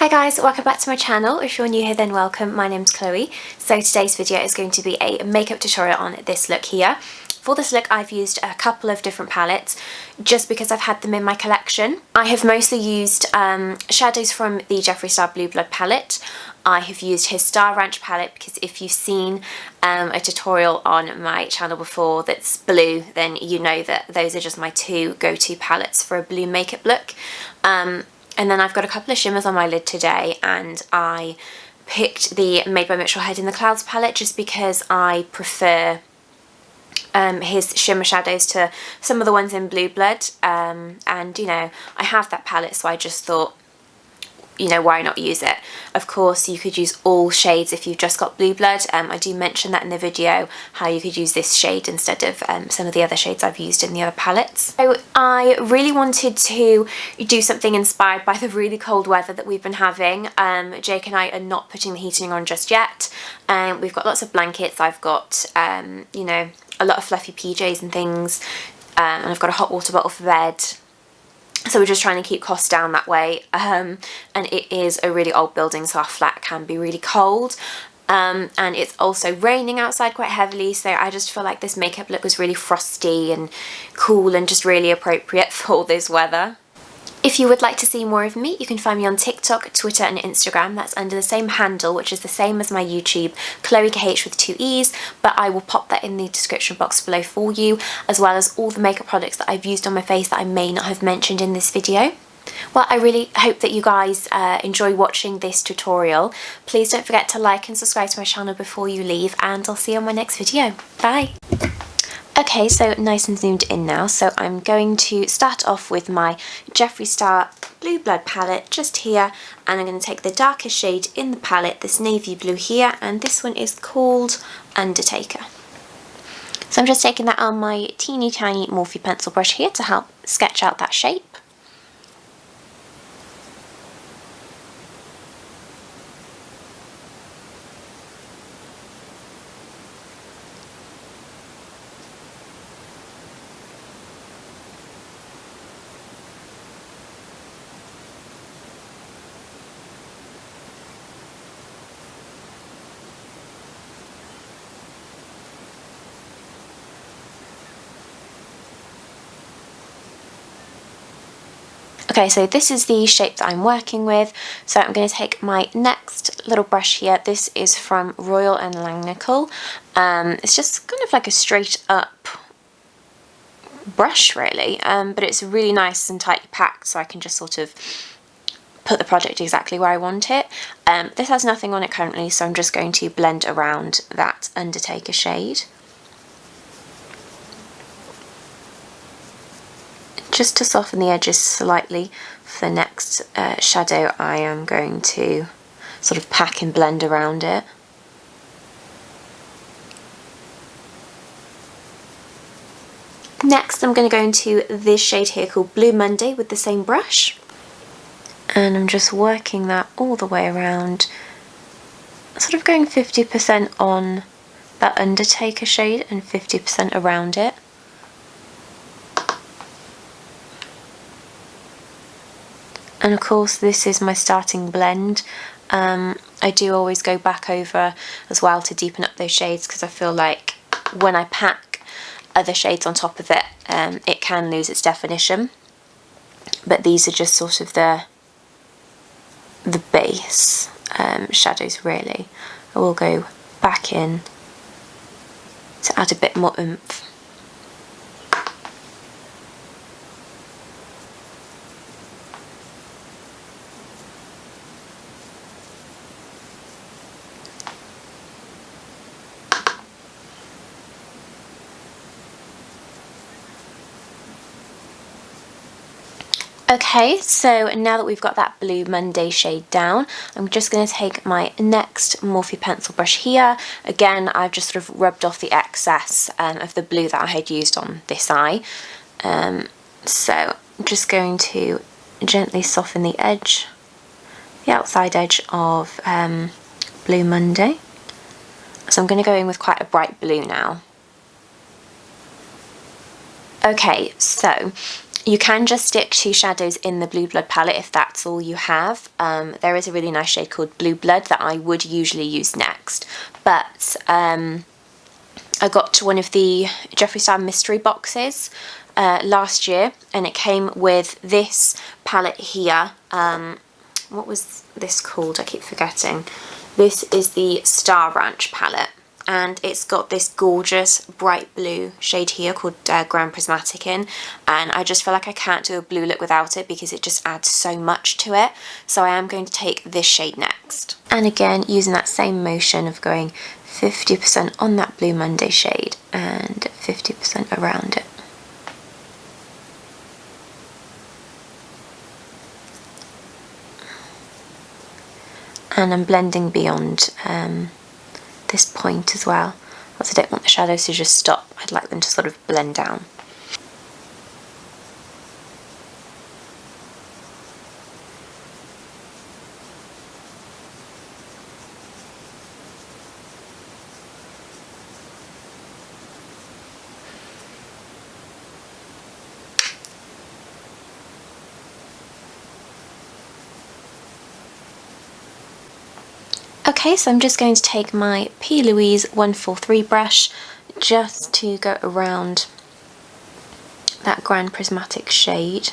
Hi guys, welcome back to my channel. If you're new here then welcome, my name's Chloe. So today's video is going to be a makeup tutorial on this look here. For this look I've used a couple of different palettes just because I've had them in my collection. I have mostly used shadows from the Jeffree Star Blue Blood palette. I have used his Star Ranch palette because if you've seen a tutorial on my channel before that's blue, then you know that those are just my two go-to palettes for a blue makeup look. And then I've got a couple of shimmers on my lid today, and I picked the Made by Mitchell Head in the Clouds palette just because I prefer his shimmer shadows to some of the ones in Blue Blood, and you know, I have that palette, so I just thought, you know, why not use it? Of course you could use all shades if you've just got Blue Blood. I do mention that in the video, how you could use this shade instead of some of the other shades I've used in the other palettes. So I really wanted to do something inspired by the really cold weather that we've been having. Jake and I are not putting the heating on just yet. We've got lots of blankets, I've got you know, a lot of fluffy PJs and things, and I've got a hot water bottle for bed. So we're just trying to keep costs down that way, and it is a really old building, so our flat can be really cold, and it's also raining outside quite heavily, so I just feel like this makeup look was really frosty and cool and just really appropriate for this weather. If you would like to see more of me, you can find me on TikTok, Twitter and Instagram. That's under the same handle, which is the same as my YouTube, Chloe KH with 2 E's, but I will pop that in the description box below for you, as well as all the makeup products that I've used on my face that I may not have mentioned in this video. Well, I really hope that you guys enjoy watching this tutorial. Please don't forget to like and subscribe to my channel before you leave, and I'll see you on my next video. Bye! Okay, so nice and zoomed in now, so I'm going to start off with my Jeffree Star Blue Blood palette just here, and I'm going to take the darkest shade in the palette, this navy blue here, and this one is called Undertaker. So I'm just taking that on my teeny tiny Morphe pencil brush here to help sketch out that shape. Okay, so this is the shape that I'm working with, so I'm going to take my next little brush here. This is from Royal & Langnickel. It's just kind of like a straight up brush really, but it's really nice and tightly packed, so I can just sort of put the project exactly where I want it. This has nothing on it currently, so I'm just going to blend around that Undertaker shade. Just to soften the edges slightly for the next shadow, I am going to sort of pack and blend around it. Next I'm going to go into this shade here called Blue Monday with the same brush, and I'm just working that all the way around, sort of going 50% on that Undertaker shade and 50% around it. And of course this is my starting blend. I do always go back over as well to deepen up those shades, because I feel like when I pack other shades on top of it, it can lose its definition. But these are just sort of the base shadows really. I will go back in to add a bit more oomph. Okay, so now that we've got that Blue Monday shade down, I'm just going to take my next Morphe pencil brush here. Again, I've just sort of rubbed off the excess of the blue that I had used on this eye. So I'm just going to gently soften the edge, the outside edge of Blue Monday. So I'm going to go in with quite a bright blue now. Okay, so You can just stick 2 shadows in the Blue Blood palette if that's all you have. There is a really nice shade called Blue Blood that I would usually use next, but I got one of the Jeffree Star mystery boxes last year, and it came with this palette here. What was this called? I keep forgetting. This is the Star Ranch palette, and it's got this gorgeous bright blue shade here called Grand Prismatic in, and I just feel like I can't do a blue look without it because it just adds so much to it. So I am going to take this shade next. And again, using that same motion of going 50% on that Blue Monday shade and 50% around it. And I'm blending beyond this point as well, because I don't want the shadows to just stop. I'd like them to sort of blend down. Okay, so I'm just going to take my Plouise 143 brush just to go around that Grand Prismatic shade.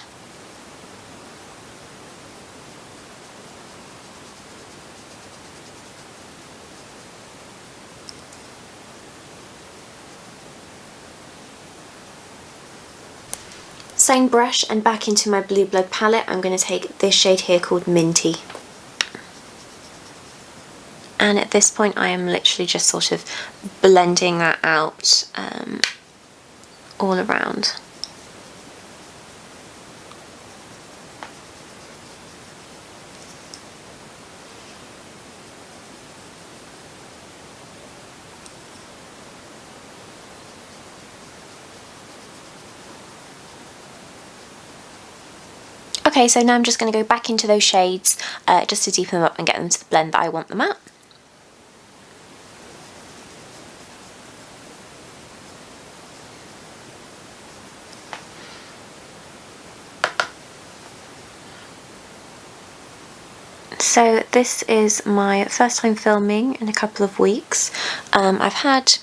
Same brush and back into my Blue Blood palette, I'm going to take this shade here called Minty. And at this point I am literally just sort of blending that out all around. Okay, so now I'm just going to go back into those shades just to deepen them up and get them to the blend that I want them at. So this is my first time filming in a couple of weeks. I've had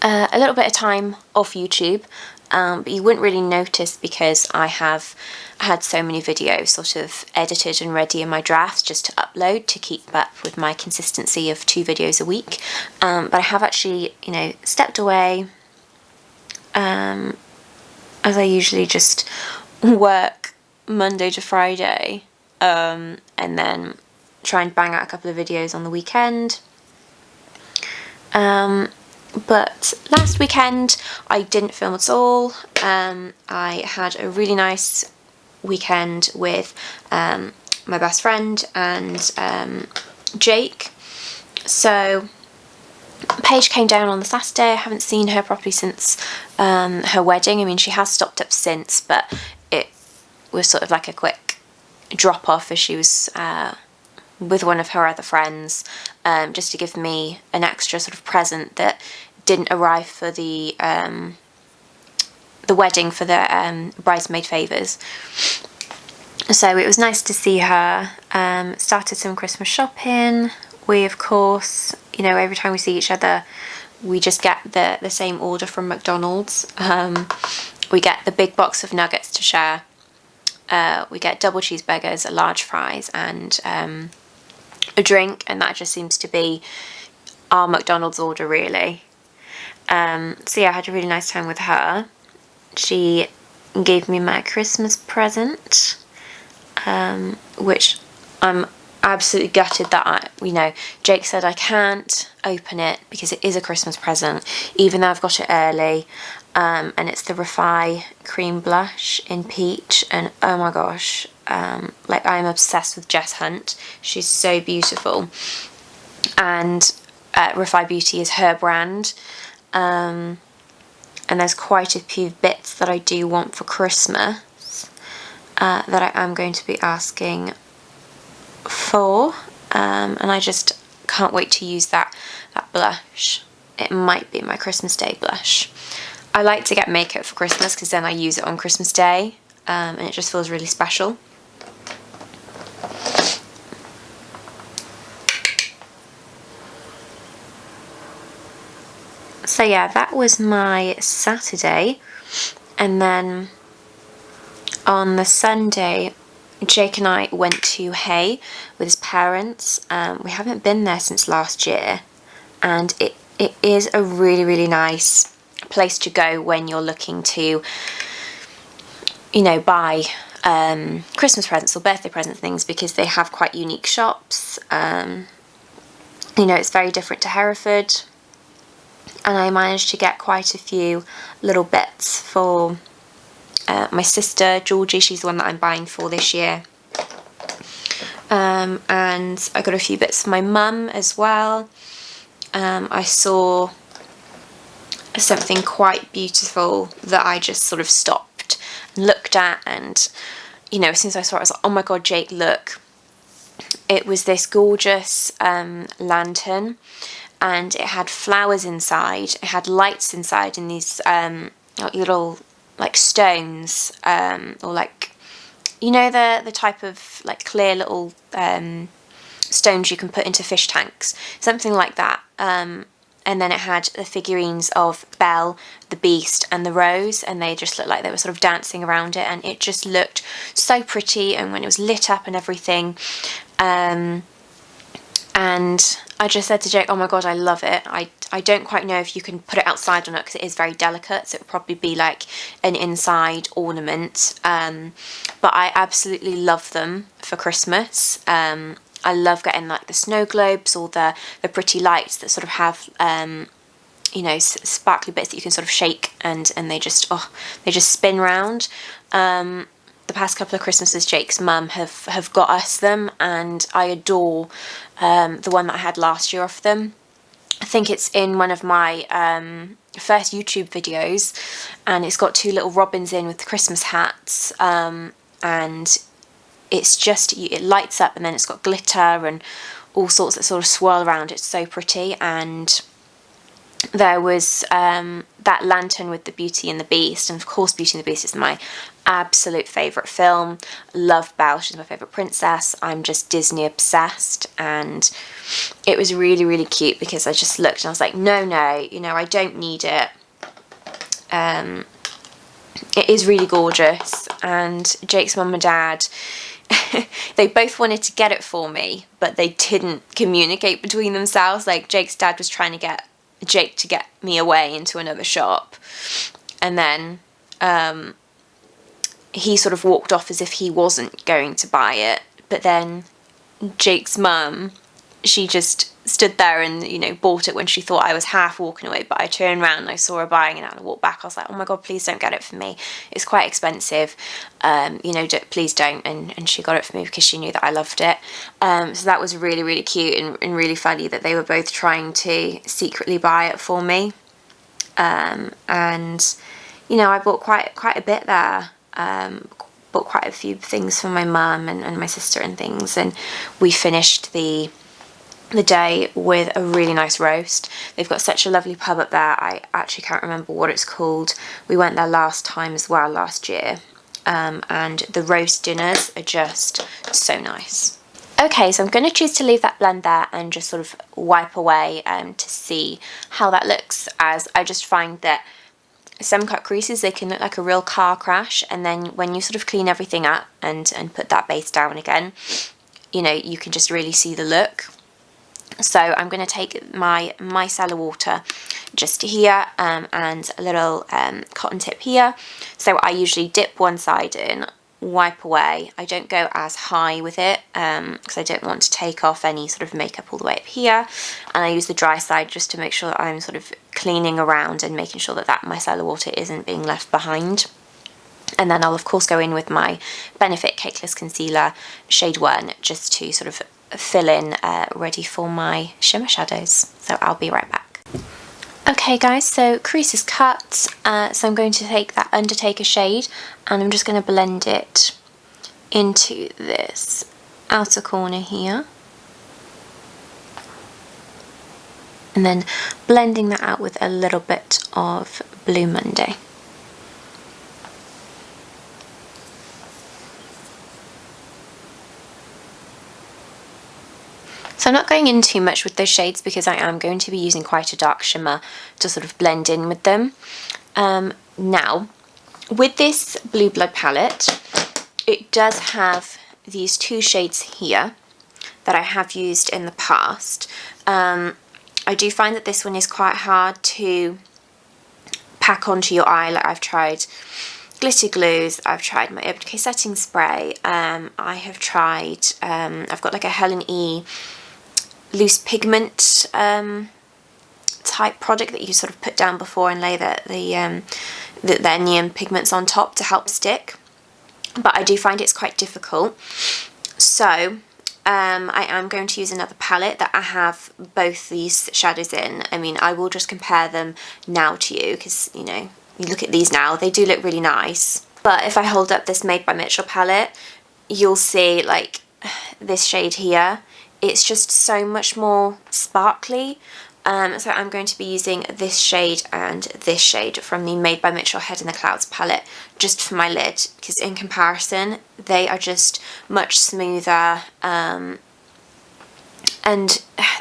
a little bit of time off YouTube, but you wouldn't really notice because I have had so many videos sort of edited and ready in my drafts just to upload to keep up with my consistency of 2 videos a week. But I have actually, you know, stepped away as I usually just work Monday to Friday. And then try and bang out a couple of videos on the weekend. But last weekend I didn't film at all. I had a really nice weekend with my best friend and Jake. So Paige came down on the Saturday. I haven't seen her properly since her wedding. I mean, she has stopped up since, but it was sort of like a quick drop off as she was with one of her other friends, just to give me an extra sort of present that didn't arrive for the wedding for the bridesmaid favours. So it was nice to see her. Started some Christmas shopping. We, of course, you know, every time we see each other we just get the same order from McDonald's. We get the big box of nuggets to share. We get double cheeseburgers, large fries, and a drink, and that just seems to be our McDonald's order, really. So yeah, I had a really nice time with her. She gave me my Christmas present, which I'm absolutely gutted that Jake said I can't open it because it is a Christmas present, even though I've got it early. And it's the Refi cream blush in peach, and oh my gosh, like I'm obsessed with Jess Hunt. She's so beautiful, and Refi Beauty is her brand. And there's quite a few bits that I do want for Christmas that I am going to be asking for, and I just can't wait to use that blush. It might be my Christmas Day blush. I like to get makeup for Christmas because then I use it on Christmas Day, and it just feels really special. So yeah, that was my Saturday, and then on the Sunday, Jake and I went to Hay with his parents. We haven't been there since last year, and it is a really nice place to go when you're looking to, you know, buy Christmas presents or birthday present things, because they have quite unique shops. You know, it's very different to Hereford, and I managed to get quite a few little bits for my sister Georgie. She's the one that I'm buying for this year, and I got a few bits for my mum as well. I saw something quite beautiful that I just sort of stopped and looked at, and you know, as soon as I saw it, I was like, oh my god, Jake, look. It was this gorgeous lantern, and it had flowers inside, it had lights inside, and these little like stones, or like, you know, the type of like clear little stones you can put into fish tanks, something like that. And then it had the figurines of Belle, the Beast, and the Rose, and they just looked like they were sort of dancing around it, and it just looked so pretty, and when it was lit up and everything. And I just said to Jake, oh my god, I love it. I don't quite know if you can put it outside or not, because it is very delicate, so it would probably be like an inside ornament. But I absolutely love them for Christmas. I love getting like the snow globes or the pretty lights that sort of have you know, sparkly bits that you can sort of shake, and they just spin round. The past couple of Christmases, Jake's mum have got us them, and I adore the one that I had last year off them. I think it's in one of my first YouTube videos, and it's got two little robins in with Christmas hats, and it's just, it lights up, and then it's got glitter and all sorts that sort of swirl around. It's so pretty. And there was that lantern with the Beauty and the Beast, and of course Beauty and the Beast is my absolute favourite film. Love Belle, she's my favourite princess. I'm just Disney obsessed, and it was really cute, because I just looked and I was like, no, you know, I don't need it. It is really gorgeous, and Jake's mum and dad, they both wanted to get it for me, but they didn't communicate between themselves. Like, Jake's dad was trying to get Jake to get me away into another shop, and then he sort of walked off as if he wasn't going to buy it. But then Jake's mum, she just stood there and, you know, bought it when she thought I was half walking away. But I turned around and I saw her buying it, and I walked back. I was like, oh my god, please don't get it for me, it's quite expensive, you know, please don't. And she got it for me because she knew that I loved it. So that was really cute, and really funny that they were both trying to secretly buy it for me. And you know, I bought quite a bit there. Bought quite a few things for my mum and my sister and things, and we finished the day with a really nice roast. They've got such a lovely pub up there. I actually can't remember what it's called. We went there last time as well, last year, and the roast dinners are just so nice. Okay, so I'm going to choose to leave that blend there and just sort of wipe away to see how that looks, as I just find that some cut creases, they can look like a real car crash, and then when you sort of clean everything up and put that base down again, you know, you can just really see the look. So I'm going to take my micellar water just here, and a little cotton tip here. So I usually dip one side in, wipe away. I don't go as high with it because I don't want to take off any sort of makeup all the way up here, and I use the dry side just to make sure that I'm sort of cleaning around and making sure that that micellar water isn't being left behind. And then I'll of course go in with my Benefit Cakeless Concealer shade 1 just to sort of fill in, ready for my shimmer shadows. So I'll be right back. Okay guys, so crease is cut, so I'm going to take that Undertaker shade and I'm just going to blend it into this outer corner here. And then blending that out with a little bit of Blue Monday. So I'm not going in too much with those shades because I am going to be using quite a dark shimmer to sort of blend in with them. Now, with this Blue Blood palette, it does have these two shades here that I have used in the past. I do find that this one is quite hard to pack onto your eye. Like, I've tried glitter glues, I've tried my Urban Decay setting spray, I have tried, I've got like a Helen E loose pigment type product that you sort of put down before and lay their neon pigments on top to help stick, but I do find it's quite difficult. So I am going to use another palette that I have both these shadows in. I mean, I will just compare them now to you because, you know, you look at these now, they do look really nice. But if I hold up this Made by Mitchell palette, you'll see like this shade here, it's just so much more sparkly. So I'm going to be using this shade and this shade from the Made by Mitchell Head in the Clouds palette just for my lid, because in comparison they are just much smoother, and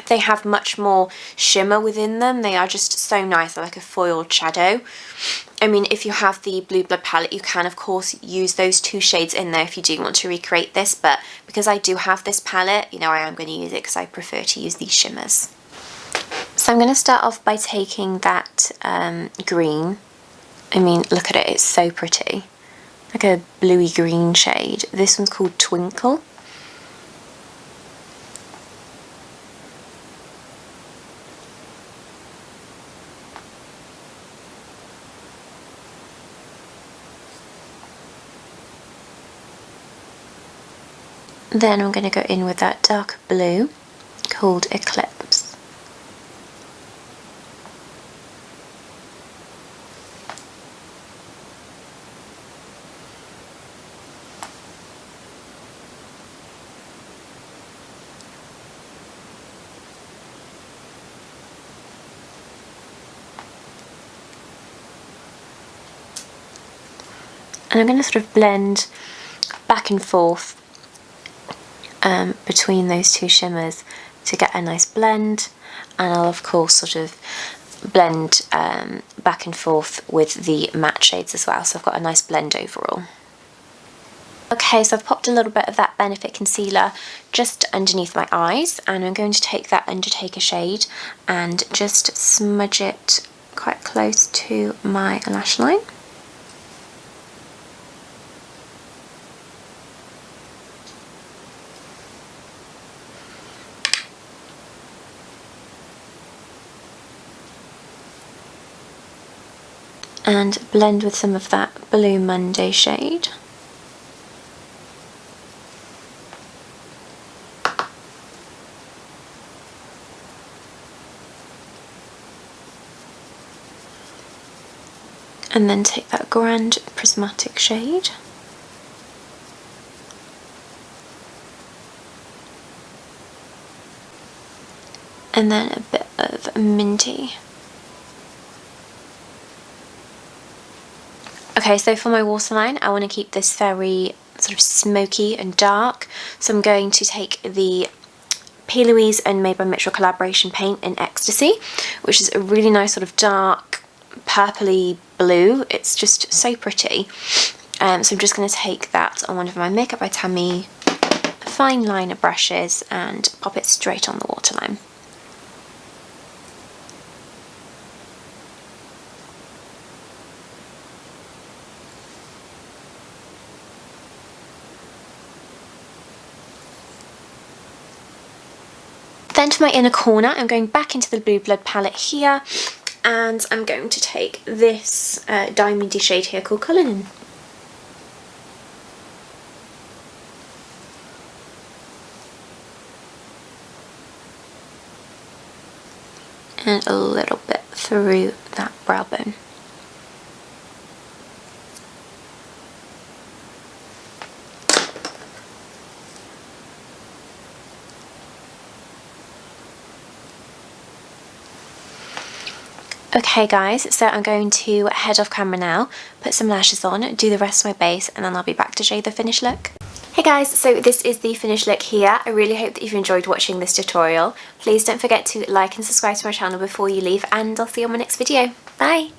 they have much more shimmer within them. They are just so nice. They're like a foiled shadow. I mean, if you have the Blue Blood palette, you can of course use those two shades in there if you do want to recreate this, but because I do have this palette, you know, I am going to use it because I prefer to use these shimmers. So I'm going to start off by taking that green. I mean, look at it, it's so pretty. Like a bluey green shade. This one's called Twinkle. Then I'm going to go in with that dark blue called Eclipse. And I'm going to sort of blend back and forth between those two shimmers to get a nice blend, and I'll of course sort of blend back and forth with the matte shades as well, so I've got a nice blend overall. Okay, so I've popped a little bit of that Benefit concealer just underneath my eyes, and I'm going to take that Undertaker shade and just smudge it quite close to my lash line. And blend with some of that Blue Monday shade. And then take that Grand Prismatic shade. And then a bit of Minty. Okay, so for my waterline, I want to keep this very sort of smoky and dark. So I'm going to take the Plouise and Made by Mitchell collaboration paint in Ecstasy, which is a really nice sort of dark purpley blue. It's just so pretty. So I'm just going to take that on one of my Makeup by Tammy fine liner brushes and pop it straight on the waterline. Then to my inner corner, I'm going back into the Blue Blood palette here, and I'm going to take this diamondy shade here called Cullinan. And a little bit through that brow bone. Okay guys, so I'm going to head off camera now, put some lashes on, do the rest of my base, and then I'll be back to show you the finished look. Hey guys, so this is the finished look here. I really hope that you've enjoyed watching this tutorial. Please don't forget to like and subscribe to my channel before you leave, and I'll see you on my next video. Bye!